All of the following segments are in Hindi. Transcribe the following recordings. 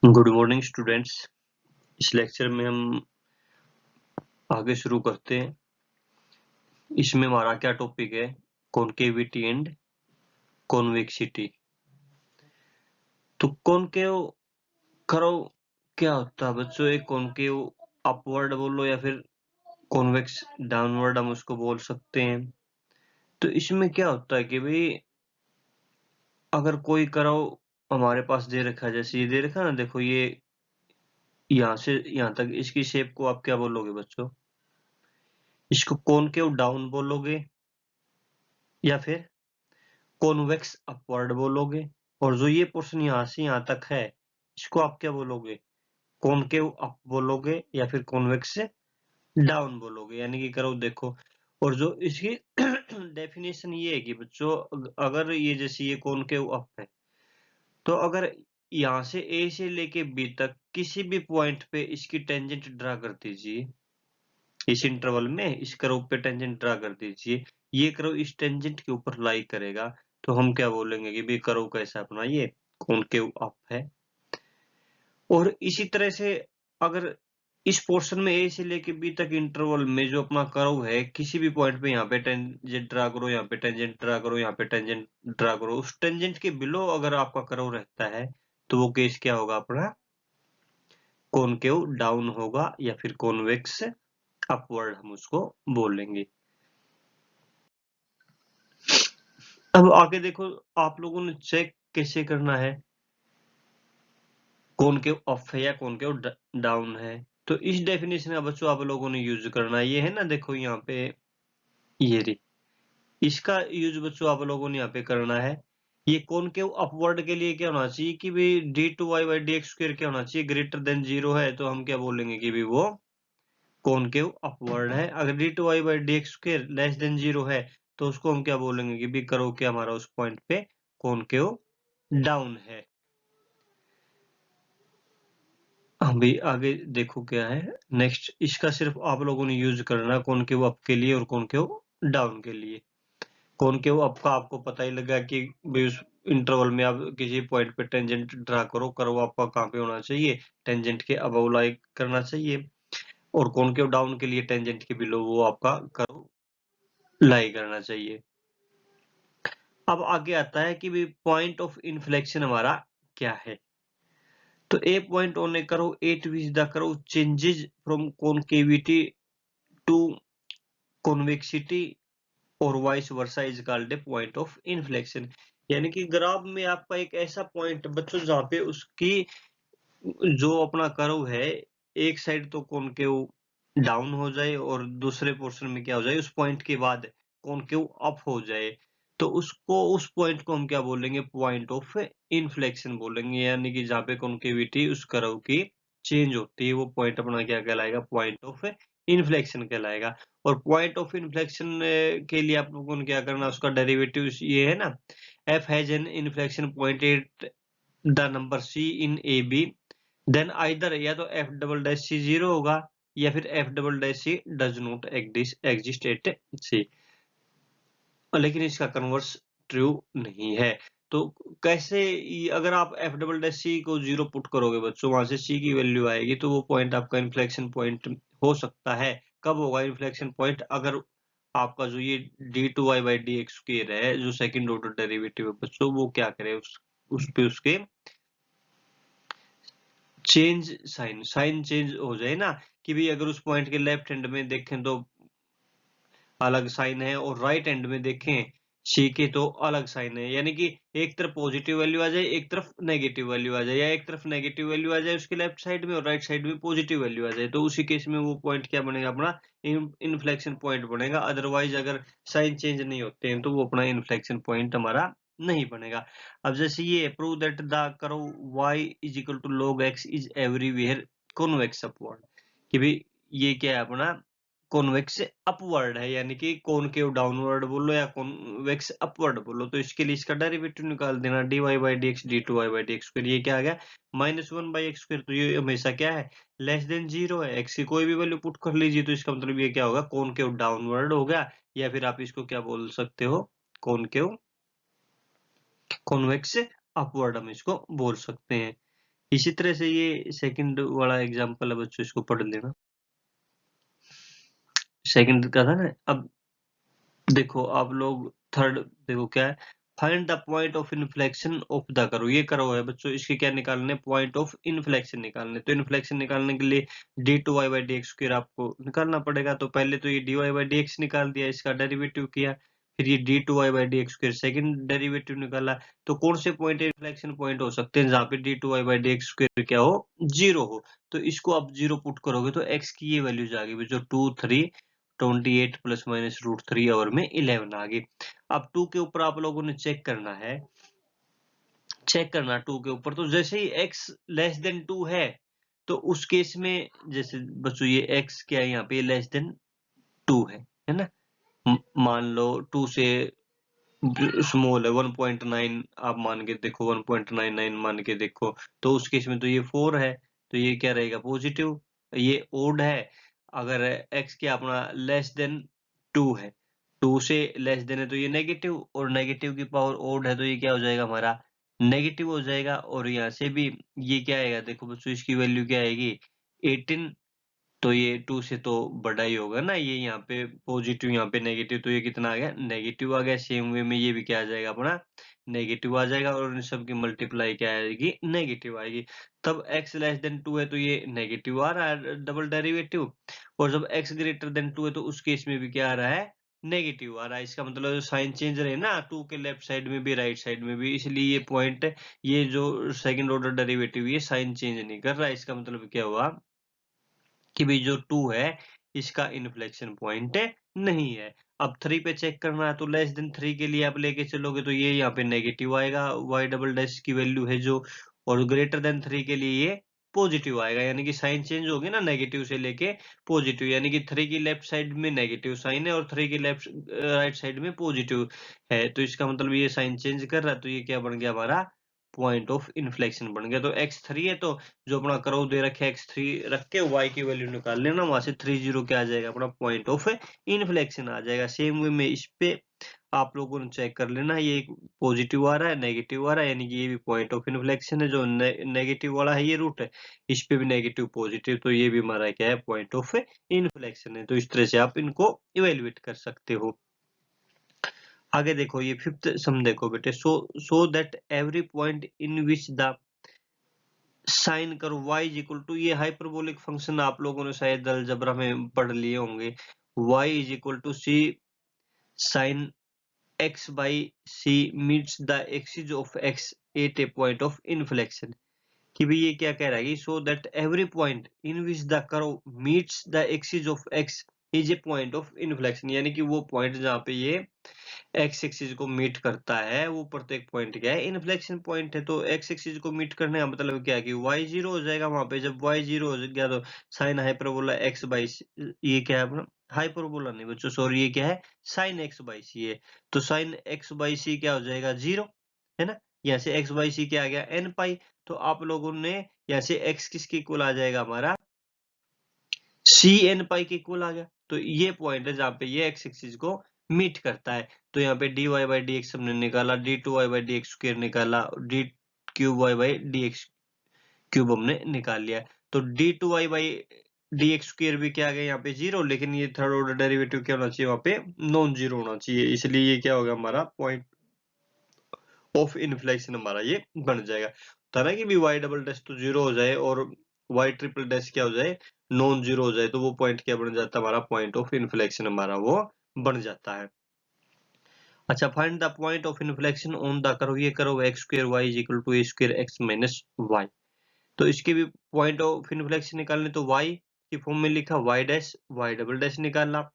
Good morning students. इस लेक्चर में हम आगे शुरू करते हैं। इसमें हमारा क्या टॉपिक है? Concavity and convexity. तो कॉन्केव कर्व क्या होता है बच्चों? एक कॉन्केव अपवर्ड बोलो या फिर कॉन्वेक्स डाउनवर्ड हम उसको बोल सकते हैं। तो इसमें क्या होता है कि भाई अगर कोई कर्व हमारे पास दे रखा है, जैसे ये दे रखा है ना, देखो ये यहाँ से यहाँ तक, इसकी शेप को आप क्या बोलोगे बच्चों? इसको कॉन्केव डाउन बोलोगे या फिर कॉन्वेक्स अपवर्ड बोलोगे? और जो ये पोर्शन यहाँ से यहाँ तक है, इसको आप क्या बोलोगे? कॉनकेव अप बोलोगे या फिर कॉन्वेक्स डाउन बोलोगे? यानी कि करो देखो। और जो इसकी डेफिनेशन ये है कि बच्चों अगर ये जैसे ये कॉनकेव अप है, तो अगर यहाँ से ए से लेके बी तक किसी भी पॉइंट पे इसकी टेंजेंट ड्रा कर दीजिए। इस इंटरवल में इस कर्व पे टेंजेंट ड्रा कर दीजिए। ये कर्व इस टेंजेंट के ऊपर लाई करेगा, तो हम क्या बोलेंगे कि भाई कर्व कैसा अपना ये कॉनकेव अप है। और इसी तरह से अगर इस पोर्शन में ए से लेके बी तक इंटरवल में जो अपना कर्व है, किसी भी पॉइंट पे यहाँ पे टेंजेंट ड्रा करो, यहाँ पे टेंजेंट ड्रा करो, यहाँ पे टेंजेंट ड्रा करो, उस टेंजेंट के बिलो अगर आपका कर्व रहता है, तो वो केस क्या होगा अपना? कॉनकेव डाउन होगा या फिर कॉन्वेक्स अपवर्ड हम उसको बोलेंगे। अब आगे देखो, आप लोगों ने चेक कैसे करना है कॉनकेव अप है या कॉनकेव डाउन है। तो इस डेफिनेशन का बच्चों आप लोगों ने यूज करना है। ये है ना, देखो यहाँ पे ये रही, इसका यूज बच्चों आप लोगों ने यहाँ पे करना है। ये कॉनकेव अपवर्ड के लिए क्या होना चाहिए कि भाई d2y/dx² क्या होना चाहिए? ग्रेटर देन 0 है, तो हम क्या बोलेंगे कि भाई वो कॉनकेव अपवर्ड है। अगर d2y/dx² लेस देन 0 है, तो उसको हम क्या बोलेंगे कि भाई करो क्या हमारा उस पॉइंट पे कॉनकेव डाउन है। अभी आगे देखो क्या है नेक्स्ट। इसका सिर्फ आप लोगों ने यूज करना कॉनकेव अप के लिए और कॉनकेव डाउन के लिए। कॉनकेव अप का आपको पता ही लगा कि भाई उस इंटरवल में आप किसी पॉइंट पे टेंजेंट ड्रा करो, कर्व आपका कहाँ पे होना चाहिए? टेंजेंट के अबव लाई करना चाहिए। और कॉनकेव डाउन के लिए टेंजेंट के बिलो वो आपका कर्व लाई करना चाहिए। अब आगे आता है कि भाई पॉइंट ऑफ इन्फ्लेक्शन हमारा क्या है। तो a point on a curve at which the curve changes from concavity to convexity और vice versa is called a point of inflection. यानी कि ग्राफ में आपका एक ऐसा पॉइंट बच्चों जहाँ पे उसकी जो अपना कर्व है, एक साइड तो कॉनकेव डाउन हो जाए और दूसरे पोर्शन में क्या हो जाए, उस पॉइंट के बाद कॉनकेव अप हो जाए, तो उसको उस पॉइंट को हम क्या बोलेंगे? पॉइंट ऑफ इन्फ्लेक्शन बोलेंगे। यानी कि जहाँ पे कॉनकेविटी उस कर्व की चेंज होती है, वो पॉइंट अपना क्या कहलाएगा? पॉइंट ऑफ इन्फ्लेक्शन कहलाएगा। और पॉइंट ऑफ इन्फ्लेक्शन के लिए आप लोगों को क्या करना, उसका डेरिवेटिव ये है ना, F has an inflection point at the number C in A B, then either या तो एफ डबल डैश सी 0 होगा या फिर F double dash C does not exist at C. लेकिन इसका कन्वर्स ट्रू नहीं है। तो कैसे अगर आप एफ डबल डैश सी को 0 पुट करोगे बच्चों, वहां से सी की वैल्यू आएगी, तो वो पॉइंट आपका इन्फ्लेक्शन पॉइंट हो सकता है। कब होगा इन्फ्लेक्शन पॉइंट? अगर आपका जो ये d2y/dx² है, जो सेकंड ऑर्डर डेरिवेटिव है बच्चों, वो क्या करे, उस पे उसके साइन चेंज हो जाए ना। कि भाई अगर उस पॉइंट के लेफ्ट हैंड में देखें तो अलग साइन है और राइट हैंड में देखें सी के तो अलग साइन है। यानी कि एक तरफ पॉजिटिव वैल्यू आ जाए, एक तरफ नेगेटिव वैल्यू आ जाए, या एक तरफ नेगेटिव वैल्यू आ जाए उसके लेफ्ट साइड में और राइट साइड में पॉजिटिव वैल्यू आ जाए, तो उसी केस में वो पॉइंट क्या बनेगा? अपना इन्फ्लेक्शन पॉइंट बनेगा। अदरवाइज अगर साइन चेंज नहीं होते हैं, तो वो अपना इन्फ्लेक्शन पॉइंट हमारा नहीं बनेगा। अब जैसे ये prove that the curve y is equal to log x is everywhere convex upward. कि भाई ये क्या है अपना? कॉन्वेक्स अपवर्ड है। यानी कि कॉनकेव डाउनवर्ड बोलो या कॉन्वेक्स अपवर्ड बोलो, तो इसके लिए इसका डेरिवेटिव निकाल देना, dy/dx d2y/dx²। ये क्या आ गया? -1/x²। तो ये हमेशा क्या है? लेस देन 0 है। x की कोई भी वैल्यू पुट कर लीजिए, तो इसका मतलब ये क्या होगा? कॉनकेव डाउनवर्ड हो गया। या फिर आप इसको क्या बोल सकते हो? कॉनकेव कॉन्वेक्स अपवर्ड हम इसको बोल सकते हैं। इसी तरह से ये सेकंड वाला एग्जांपल है बच्चों, इसको पढ़ लेना। सेकंड का था ना, अब देखो आप लोग थर्ड देखो क्या है, find the point of inflection of the करो, ये करो है बच्चों, इसके क्या निकालने, पॉइंट ऑफ इन्फ्लेक्शन निकालने। तो इन्फ्लेक्शन निकालने के लिए D two Y by D X square आपको निकालना पड़ेगा। तो पहले तो ये D Y by D X निकाल दिया, इसका डेरिवेटिव किया, फिर ये D two Y by D X square second derivative निकाला। तो कौन से पॉइंट इन्फ्लेक्शन पॉइंट हो सकते हैं जहाँ पे D two Y by D X square क्या हो, जीरो हो। तो इसको आप जीरो पुट करोगे तो एक्स की ये वैल्यूज आ गई जो 2 3 28 प्लस माइनस रूट 3 और में 11 आ गई। अब 2 के ऊपर आप लोगों ने चेक करना है, चेक करना 2 के ऊपर, तो जैसे ही x लेस देन 2 है तो उस केस में, जैसे बच्चों ये x क्या है यहाँ पे, लेस देन 2 है ना। मान लो 2 से स्मॉल है 1.9 आप मान के देखो, 1.99 मान के देखो, तो उस केस में तो ये 4 है, तो ये क्या रहेगा, पॉजिटिव। ये ओड है, अगर x क्या अपना लेस देन 2 है, 2 से लेस देन है तो ये नेगेटिव, और नेगेटिव की पावर ओड है तो ये क्या हो जाएगा हमारा, नेगेटिव हो जाएगा। और यहाँ से भी ये क्या आएगा, देखो बच्चों इसकी वैल्यू क्या आएगी, 18। तो ये 2 से तो बड़ा ही होगा ना, ये यहाँ पे पॉजिटिव यहाँ पे नेगेटिव, तो ये कितना आ गया, नेगेटिव आ गया। सेम वे में ये भी क्या आ जाएगा अपना, नेगेटिव आ जाएगा, और इन सब की मल्टीप्लाई क्या आएगी, नेगेटिव आएगी। तब x लेस देन 2 है तो ये नेगेटिव आ रहा है डबल डेरिवेटिव, और जब x ग्रेटर देन 2 है तो उस केस में भी क्या आ रहा है, नेगेटिव आ रहा है। इसका मतलब साइन चेंज रहे ना, 2 के लेफ्ट साइड में भी राइट साइड में भी, इसलिए ये पॉइंट, ये जो सेकंड ऑर्डर डेरिवेटिव ये साइन चेंज नहीं कर रहा है। इसका मतलब क्या हुआ कि भाई जो 2 है इसका इन्फ्लेक्शन पॉइंट नहीं है। अब 3 पे चेक करना है, तो लेस देन 3 के लिए आप लेके चलोगे तो ये यहाँ पे नेगेटिव आएगा, y डबल डैश की वैल्यू है जो, और ग्रेटर देन 3 के लिए ये पॉजिटिव आएगा, यानी कि साइन चेंज होगी ना, नेगेटिव से लेके पॉजिटिव, यानी कि 3 की लेफ्ट साइड में नेगेटिव साइन है और 3 की लेफ्ट राइट साइड में पॉजिटिव है, तो इसका मतलब ये साइन चेंज कर रहा है, तो ये क्या बन गया हमारा, पॉइंट ऑफ इन्फ्लेक्शन बन गया। तो x3 है तो जो अपना कर्व दे रखे x3 रख के y की वैल्यू निकाल लेना, वहां से 30 क्या आ जाएगा, अपना पॉइंट ऑफ इन्फ्लेक्शन आ जाएगा। सेम वे में इस पे आप लोगों ने चेक कर लेना, ये पॉजिटिव आ रहा है, नेगेटिव आ रहा है, यानी कि ये भी पॉइंट ऑफ इन्फ्लेक्शन है। जो नेगेटिव वाला है ये रूट है, इस पे भी नेगेटिव पॉजिटिव, तो ये भी हमारा क्या है, पॉइंट ऑफ इन्फ्लेक्शन है। तो इस तरह से आप इनको इवेल्युएट कर सकते हो। आगे देखो ये फिफ्थ सम देखो बेटे, so that every point in which the sine करो y इज इक्वल टू, ये हाइपरबोलिक फंक्शन आप लोगों ने शायद अलजबरा में पढ़ लिए होंगे, y is equal to C sine x by C meets the axis of x at a point of inflection. कि भाई ये क्या कह रहा है, so that every point in which the curve meets the axis of x is a point of inflection, यानी कि वो पॉइंट जहाँ पे ये एक्स एक्सिस को मीट करता है वो प्रत्येक पॉइंट क्या है, इन्फ्लेक्शन पॉइंट है। तो एक्स एक्सिस को मीट करने का मतलब क्या है कि y जीरो हो जाएगा वहां पे। जब y जीरो हो गया तो साइन हाइपरबोला x बाई, ये क्या है अपना, हाइपरबोला नहीं बच्चों सॉरी, ये क्या है, साइन x बाई सी है। तो साइन x बाई सी क्या हो जाएगा, जीरो, है ना। यहाँ से x बाई सी क्या आ गया, n पाई। तो आप लोगों ने यहाँ से x किसके इक्वल आ जाएगा हमारा, सी एन पाई के इक्वल आ गया। तो ये पॉइंट है जहाँ पे ये एक्स एक्सिस को मीट करता है। तो यहाँ पे D Y by D X हमने निकाला, D two Y by D X square निकाला, D cube Y by D X cube हमने निकाल लिया। तो D two Y by D X square भी क्या आ गया यहाँ पे जीरो, लेकिन ये थर्ड ऑर्डर डेरिवेटिव क्या होना चाहिए वहां पे, नॉन जीरो होना चाहिए, इसलिए ये क्या होगा हमारा पॉइंट ऑफ इन्फ्लेक्शन हमारा ये बन जाएगा। था ना कि भी y डबल डैश तो जीरो हो जाए और y ट्रिपल डैश क्या हो जाए, नॉन जीरो हो जाए, तो वो पॉइंट क्या बन जाता है हमारा, पॉइंट ऑफ इन्फ्लेक्शन हमारा वो बन जाता है। अच्छा, find the point of inflection on the curve, ये curve x square y is equal to a square x minus y। तो इसके भी पॉइंट ऑफ इन्फ्लेक्शन निकालने, तो y की फॉर्म में लिखा y dash y double dash निकालना।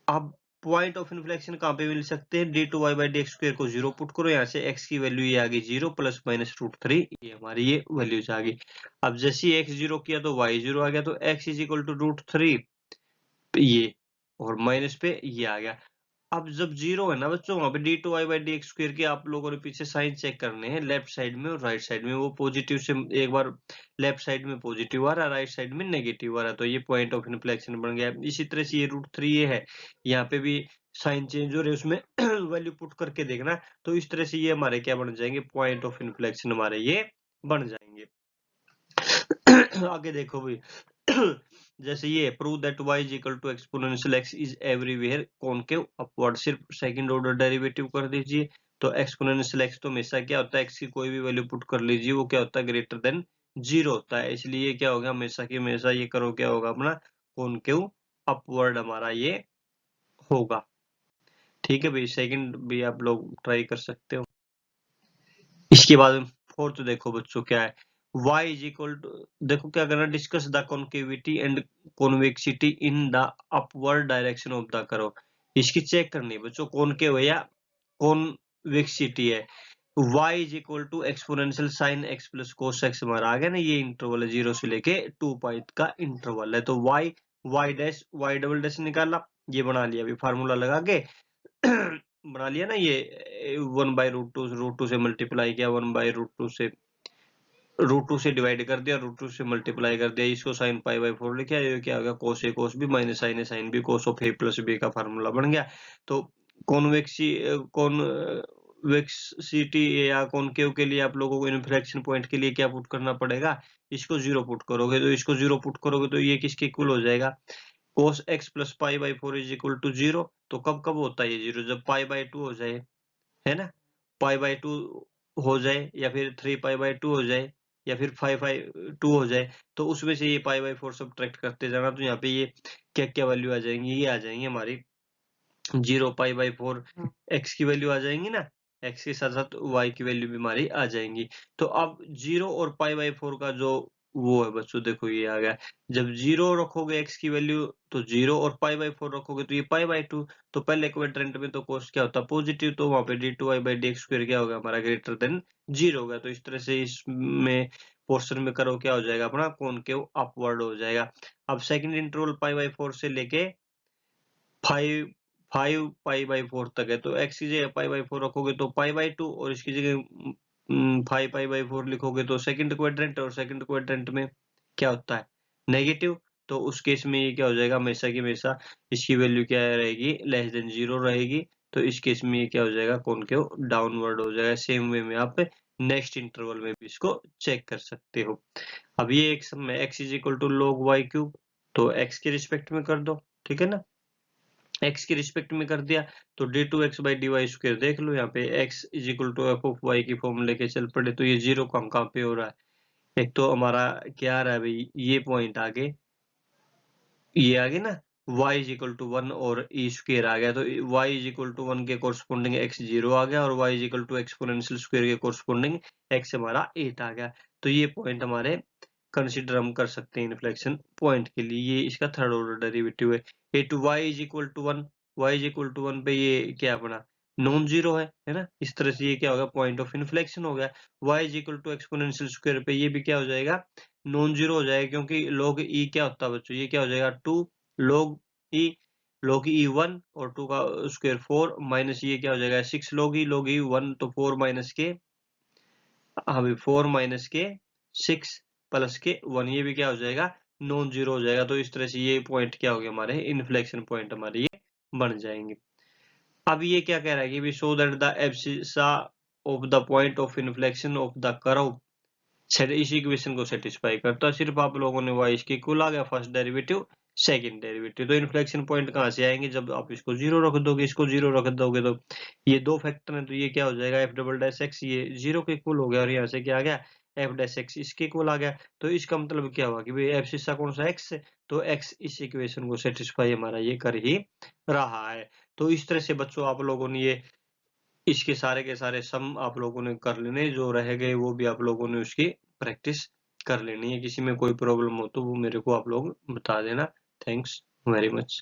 अब पॉइंट ऑफ इन्फ्लेक्शन कहाँ पे मिल सकते हैं, D two Y by D X square को जीरो पुट करो, यहाँ से x की वैल्यू ये आ गई जीरो प्लस माइनस रूट 3, ये हमारी ये वैल्यूज आ गई। अब जैसे ही x जीरो किया तो y जीरो आ गया, तो x is equal to root 3 ये, और माइनस पे ये आ गया। अब जब जीरो है ना बच्चों, वहां पे D two Y by D X square के आप लोगों ने पीछे साइन चेक करने हैं, लेफ्ट साइड में और राइट साइड में। वो पॉजिटिव से एक बार लेफ्ट साइड में पॉजिटिव आ रहा है, राइट साइड में नेगेटिव आ रहा है, तो ये पॉइंट ऑफ इन्फ्लेक्शन बन गया। इसी तरह से ये रूट 3 ये है, यहाँ पे भी साइन चेंज हो रहे उसमें वैल्यू पुट करके देखना। तो इस तरह से ये हमारे क्या बन जाएंगे, पॉइंट ऑफ इन्फ्लेक्शन हमारे ये बन जाएंगे। आगे देखो भाई जैसे ये prove that y is equal to exponential x is everywhere concave upward, सिर्फ सेकंड ऑर्डर डेरिवेटिव कर दीजिए। तो एक्सपोनेंशियल x तो हमेशा क्या होता है, x की कोई भी वैल्यू पुट कर लीजिए, वो क्या होता है, ग्रेटर देन 0 होता है, इसलिए क्या होगा, हमेशा की हमेशा ये करो, क्या होगा अपना कॉनकेव अपवर्ड हमारा ये होगा। ठीक है भाई, सेकंड भी आप लोग ट्राई कर सकते हो। इसके बाद फोर्थ देखो बच्चों क्या है, y इज इक्वल टू, देखो क्या करना, discuss the concavity and convexity in the upward direction of the curve. इसकी चेक करनी है बच्चों, कॉनकेव है या कॉन्वेक्सिटी है। y is equal to exponential sine x plus cos x हमारा आ गया ना, ये इंटरवल है 0 से लेके 2 पाई का इंटरवल है। तो y dash y double dash निकाला, ये बना लिया अभी फार्मूला लगा के बना लिया ना, ये 1/√2 से मल्टीप्लाई किया, 1/√2 से डिवाइड कर दिया, √2 से मल्टीप्लाई कर दिया, इसको sin π/4 लिखा, ये क्या आ गया, cos a cos b minus sin a sin b cos of a plus b का फार्मूला बन गया। तो कॉन्वेक्सिटी या कॉनकेव के लिए आप लोगों को इन्फ्लेक्शन पॉइंट के लिए क्या पुट करना पड़ेगा, इसको 0 पुट करोगे, तो इसको 0 पुट करोगे तो ये किसके इक्वल हो जाएगा, cos x plus π/4 is equal to 0। तो कब कब होता है ये 0, जब π/2 हो जाए, है ना, π/2 हो जाए, या फिर 3π/2 हो जाए, या फिर 5/2 हो जाए, तो उसमें से ये π/4 सब्ट्रैक्ट करते जाना। तो यहाँ पे ये क्या क्या वैल्यू आ जाएंगी, ये आ जाएंगी हमारी 0 π/4 x की वैल्यू आ जाएंगी ना, x के साथ साथ y की वैल्यू भी हमारी आ जाएंगी। तो अब 0 और π/4 का जो वो है बच्चों, देखो ये आ गया, जब 0 रखोगे x की वैल्यू तो 0, और π/4 रखोगे तो ये π/2। तो पहले क्वाड्रेंट में तो कोस क्या होता है, पॉजिटिव, तो वहां पे d2y/dx² क्या होगा हमारा, ग्रेटर देन 0 होगा। तो इस तरह से इसमें पोर्शन में करो, क्या हो जाएगा अपना कॉनकेव अपवर्ड हो जाएगा। अब सेकंड इंटरवल π/4 से लेके 5 5π/4 तक है, तो x की जगह π/4 रखोगे तो π/2, और इसकी जगह 5π/4 लिखोगे तो सेकंड क्वाड्रेंट, और सेकंड क्वाड्रेंट में क्या होता है, नेगेटिव। तो उस केस में ये क्या हो जाएगा, हमेशा की हमेशा इसकी वैल्यू क्या रहेगी, लेस देन 0 रहेगी। तो इस केस में ये क्या हो जाएगा, कॉनकेव डाउनवर्ड हो जाएगा। सेम वे में आप नेक्स्ट इंटरवल में भी इसको चेक कर सकते हो। अब ये एक सम में x is equal to log y3, तो x के रिस्पेक्ट में कर दो, ठीक है ना, x की रिस्पेक्ट में कर दिया, तो d2x/dy² देख लो, यहाँ पे x is equal to F of Y की फॉर्म लेके चल पड़े, तो ये 0 कहाँ पे हो रहा है, एक तो हमारा क्या आ रहा है भाई, ये पॉइंट आगे, ये आगे ना, y इज इक्वल टू 1 और e² आ गया, तो y इज इक्वल टू 1 के कोरस्पोंडिंग x 0 आ गया, और y is equal to exponential square के कोरस्पोंडिंग x हमारा 8 आ गया। तो ये पॉइंट हमारे कंसीडर हम कर सकते हैं इन्फ्लेक्शन पॉइंट के लिए, ये इसका थर्ड ऑर्डर डेरिवेटिव है। A to y is equal to 1, y is equal to 1 पे ये क्या अपना नॉन जीरो है ना, इस तरह से ये क्या होगा, पॉइंट ऑफ इन्फ्लेक्शन हो गया। y is equal to exponential square पे ये भी क्या हो जाएगा, नॉन जीरो हो जाएगा, क्योंकि log e क्या होता है बच्चों, ये क्या हो जाएगा 2 log e, log e 1 और 2 का स्क्वायर 4 माइनस ये क्या हो जाएगा 6 log e 1, तो 4 माइनस के, हाँ भाई 4 माइनस के 6 प्लस के 1, ये भी क्या हो जाएगा, नॉन जीरो हो जाएगा। तो इस तरह से ये पॉइंट क्या हो गया, हमारे इन्फ्लेक्शन पॉइंट हमारे ये बन जाएंगे। अब ये क्या कह रहा है कि show that the abscissa of the point of inflection of the curve इस इक्वेशन को सेटिस्फाई करता है। सिर्फ आप लोगों ने y इसकी इक्वल आ गया, फर्स्ट डेरिवेटिव सेकंड डेरिवेटिव। तो इन्फ्लेक्शन पॉइंट कहाँ से आएंगे, जब आप इसको 0 रख दोगे, इसको 0 रख दोगे, तो ये दो फैक्टर हैं, तो ये क्या हो जाएगा f डबल डैश x, ये 0 के इक्वल हो गया, और यहाँ से क्या आ गया f डैश x इसके इक्वल आ गया। तो इसका मतलब क्या हुआ कि भाई f हिस्सा कौन सा x है, तो x इस इक्वेशन को सेटिस्फाई हमारा ये कर ही रहा है। तो इस तरह से बच्चों आप लोगों ने ये इसके सारे के सारे सम आप लोगों ने कर लेने, जो रह गए वो भी आप लोगों ने उसकी प्रैक्टिस कर लेनी है। किसी में कोई प्रॉब्लम हो तो वो मेरे को आप लोग बता देना। Thanks very much.